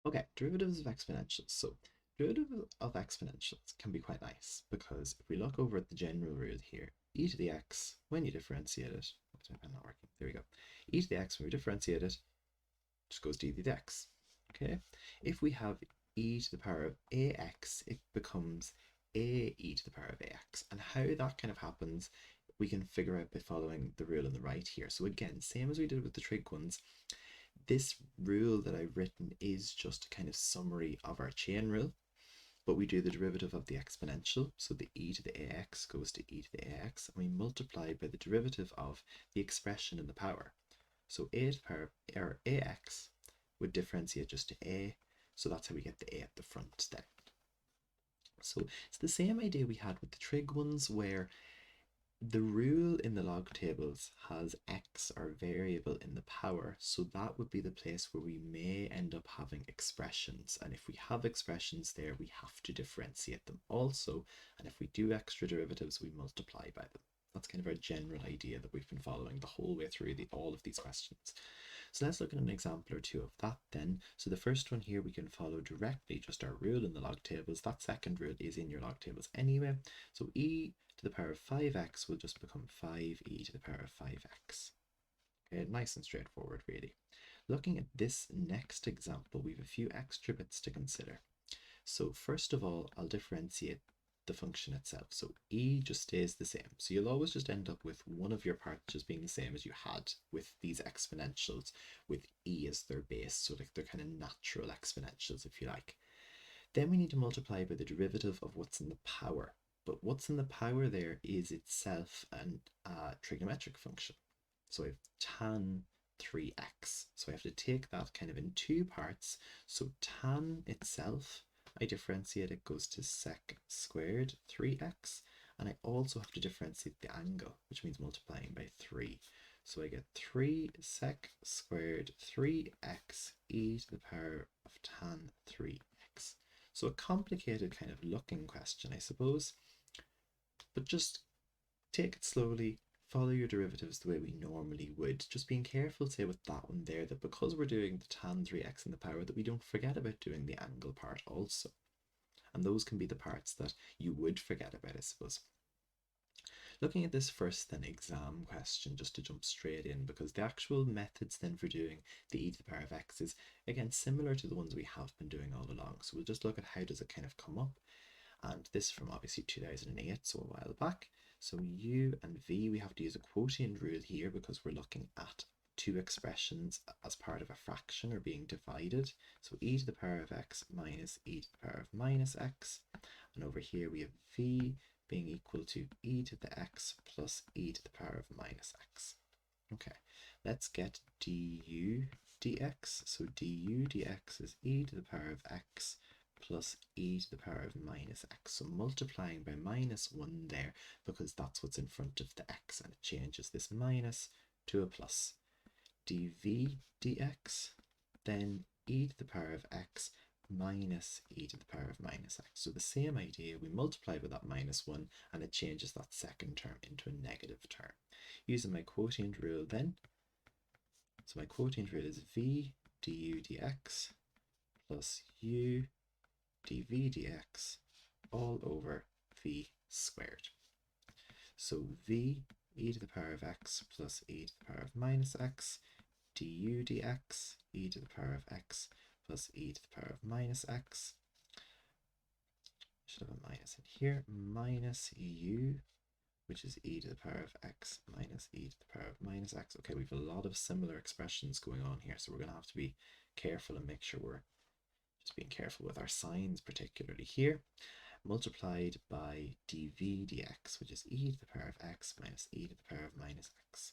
Okay, derivatives of exponentials. So derivatives of exponentials can be quite nice because if we look over at the general rule here, e to the x, when you differentiate it, what's my pen not working? There we go. E to the x, when we differentiate it, just goes to e to the x. Okay, if we have e to the power of ax, it becomes a e to the power of ax. And how that kind of happens, we can figure out by following the rule on the right here. So again, same as we did with the trig ones, this rule that I've written is just a kind of summary of our chain rule, but we do the derivative of the exponential. So the e to the ax goes to e to the ax, and we multiply by the derivative of the expression in the power. So a to the power or ax would differentiate just to a, so that's how we get the a at the front then. So it's the same idea we had with the trig ones, where the rule in the log tables has x, or variable, in the power, so that would be the place where we may end up having expressions, and if we have expressions there, we have to differentiate them also, and if we do extra derivatives, we multiply by them. That's kind of our general idea that we've been following the whole way through all of these questions. So let's look at an example or two of that then. So the first one here we can follow directly, just our rule in the log tables. That second rule is in your log tables anyway. So e to the power of 5x will just become 5e to the power of 5x. Okay, nice and straightforward really. Looking at this next example, we have a few extra bits to consider. So first of all, I'll differentiate the function itself. So e just stays the same. So you'll always just end up with one of your parts just being the same as you had with these exponentials, with e as their base. So like they're kind of natural exponentials, if you like. Then we need to multiply by the derivative of what's in the power. But what's in the power there is itself a trigonometric function. So I have tan 3x. So I have to take that kind of in two parts. So tan itself, I differentiate, it goes to sec squared 3x, and I also have to differentiate the angle, which means multiplying by 3. So I get 3 sec squared 3x e to the power of tan 3x. So a complicated kind of looking question, I suppose, but just take it slowly, follow your derivatives the way we normally would, just being careful, say with that one there, that because we're doing the tan 3x in the power, that we don't forget about doing the angle part also. And those can be the parts that you would forget about, I suppose. Looking at this first then exam question, just to jump straight in, because the actual methods then for doing the e to the power of x is again similar to the ones we have been doing all along. So we'll just look at how does it kind of come up, and this from obviously 2008, so a while back. So u and v, we have to use a quotient rule here because we're looking at two expressions as part of a fraction or being divided. So e to the power of x minus e to the power of minus x, and over here we have v being equal to e to the x plus e to the power of minus x. Okay, let's get du dx. So du dx is e to the power of x plus e to the power of minus x. So multiplying by minus 1 there, because that's what's in front of the x, and it changes this minus to a plus. dv dx, then e to the power of x minus e to the power of minus x. So the same idea, we multiply by that minus 1, and it changes that second term into a negative term. Using my quotient rule then, so my quotient rule is v du dx plus u dv dx all over v squared. So v e to the power of x plus e to the power of minus x, du dx e to the power of x plus e to the power of minus x. Should have a minus in here, minus u, which is e to the power of x minus e to the power of minus x. Okay, we have a lot of similar expressions going on here, so we're going to have to be careful and make sure we're just being careful with our signs, particularly here. Multiplied by dv dx, which is e to the power of x minus e to the power of minus x.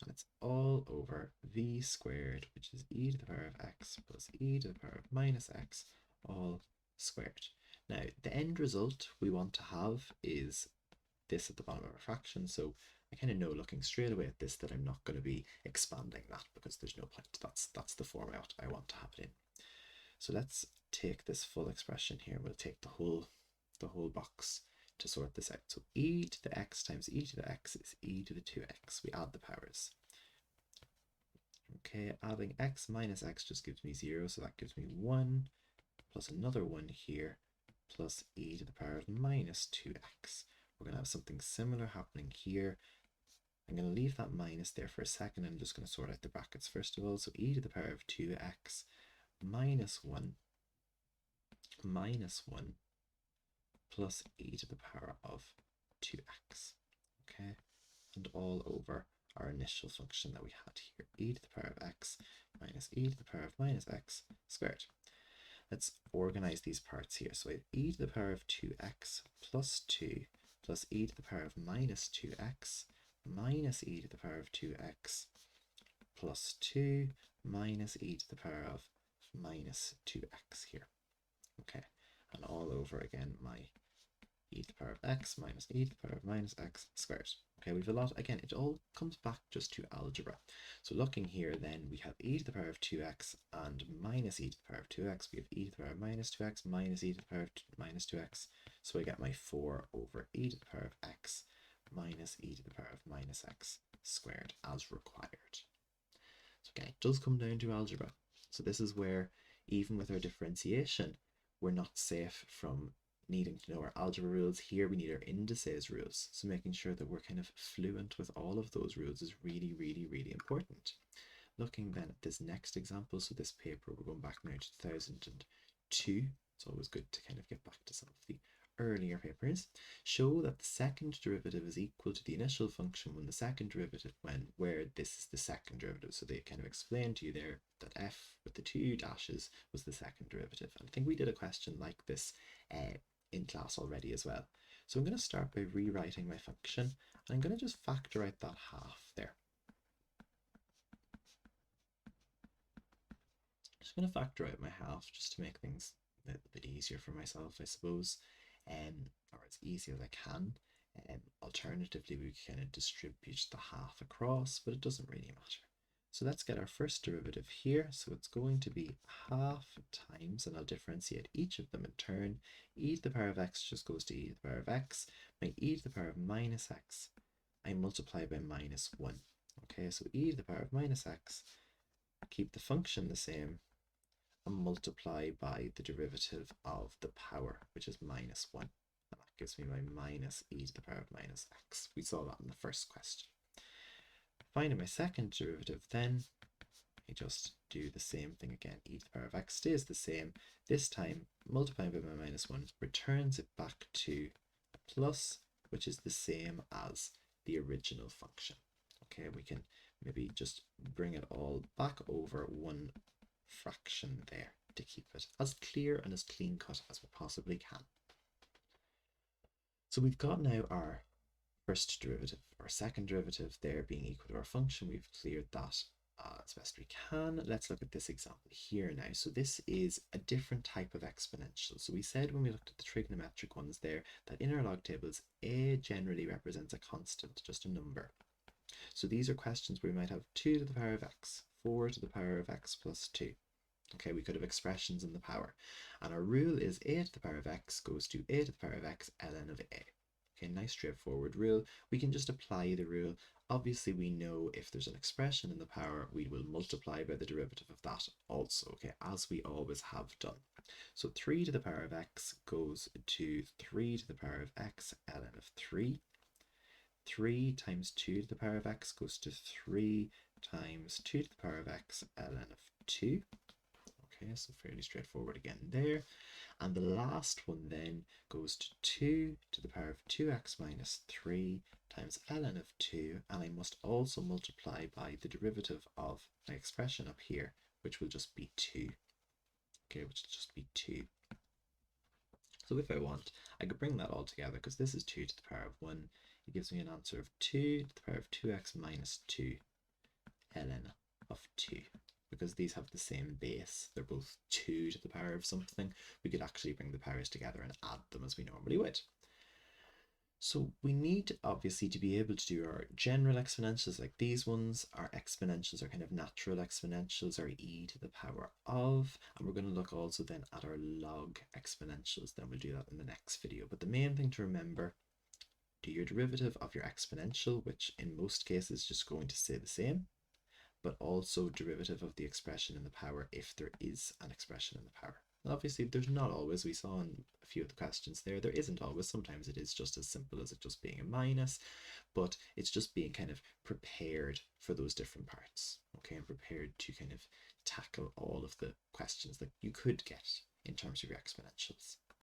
And it's all over v squared, which is e to the power of x plus e to the power of minus x, all squared. Now, the end result we want to have is this at the bottom of our fraction, so I kind of know looking straight away at this that I'm not going to be expanding that because there's no point. That's the format I want to have it in. So let's take this full expression here. We'll take the whole box to sort this out. So e to the x times e to the x is e to the 2x. We add the powers. Okay, adding x minus x just gives me 0, so that gives me 1 plus another 1 here plus e to the power of minus 2x. We're going to have something similar happening here. I'm going to leave that minus there for a second. I'm just going to sort out the brackets first of all. So e to the power of 2x minus 1 plus e to the power of 2x. Okay, and all over our initial function that we had here, e to the power of x minus e to the power of minus x squared. Let's organize these parts here. So we have e to the power of 2x plus 2 plus e to the power of minus 2x minus e to the power of 2x plus 2 minus e to the power of minus 2x here. Okay, and all over again my e to the power of x minus e to the power of minus x squared. Okay, we've a lot, again, it all comes back just to algebra. So looking here then, we have e to the power of 2x and minus e to the power of 2x. We have e to the power of minus 2x minus e to the power of minus 2x. So I get my 4 over e to the power of x minus e to the power of minus x squared as required. So again, it does come down to algebra. So this is where, even with our differentiation, we're not safe from needing to know our algebra rules. Here we need our indices rules, so making sure that we're kind of fluent with all of those rules is really, really, really important. Looking then at this next example, so this paper, we're going back now to 2002. It's always good to kind of get back to some of the earlier papers. Show that the second derivative is equal to the initial function when the second derivative, where this is the second derivative. So they kind of explained to you there that f with the 2 dashes was the second derivative. And I think we did a question like this in class already as well. So I'm going to start by rewriting my function, and I'm going to just factor out that half there. Just going to factor out my half just to make things a little bit easier for myself, I suppose, or as easy as I can. Alternatively, we can kind of distribute the half across, but it doesn't really matter. So let's get our first derivative here. So it's going to be half times, and I'll differentiate each of them in turn. E to the power of x just goes to e to the power of x. My e to the power of minus x, I multiply by minus 1. Okay, so e to the power of minus x, keep the function the same, and multiply by the derivative of the power, which is minus 1. And that gives me my minus e to the power of minus x. We saw that in the first question. Finding my second derivative then, I just do the same thing again. E to the power of x stays the same. This time, multiplying by my minus 1 returns it back to a plus, which is the same as the original function. Okay, we can maybe just bring it all back over one fraction there to keep it as clear and as clean cut as we possibly can. So we've got now our first derivative, our second derivative there being equal to our function. We've cleared that as best we can. Let's look at this example here now. So this is a different type of exponential. So we said when we looked at the trigonometric ones there that in our log tables, a generally represents a constant, just a number. So these are questions where we might have 2 to the power of x, 4 to the power of x plus 2. Okay, we could have expressions in the power. And our rule is a to the power of x goes to a to the power of x ln of a. Okay, nice straightforward rule. We can just apply the rule. Obviously, we know if there's an expression in the power, we will multiply by the derivative of that also, okay, as we always have done. So 3 to the power of x goes to 3 to the power of x ln of 3. 3 times 2 to the power of x goes to 3 times 2 to the power of x ln of 2. Okay, so fairly straightforward again there. And the last one then goes to 2 to the power of 2x minus 3 times ln of 2, and I must also multiply by the derivative of my expression up here, which will just be 2. Okay, which will just be 2. So if I want, I could bring that all together, because this is 2 to the power of 1. It gives me an answer of 2 to the power of 2x minus 2 ln of 2. Because these have the same base, they're both 2 to the power of something, we could actually bring the powers together and add them as we normally would. So we need, obviously, to be able to do our general exponentials like these ones. Our exponentials are kind of natural exponentials, or e to the power of, and we're going to look also then at our log exponentials. Then we'll do that in the next video. But the main thing to remember, do your derivative of your exponential, which in most cases is just going to stay the same. but also derivative of the expression in the power if there is an expression in the power. Obviously, there's not always, we saw in a few of the questions there isn't always. Sometimes it is just as simple as it just being a minus, but it's just being kind of prepared for those different parts, okay, and prepared to kind of tackle all of the questions that you could get in terms of your exponentials.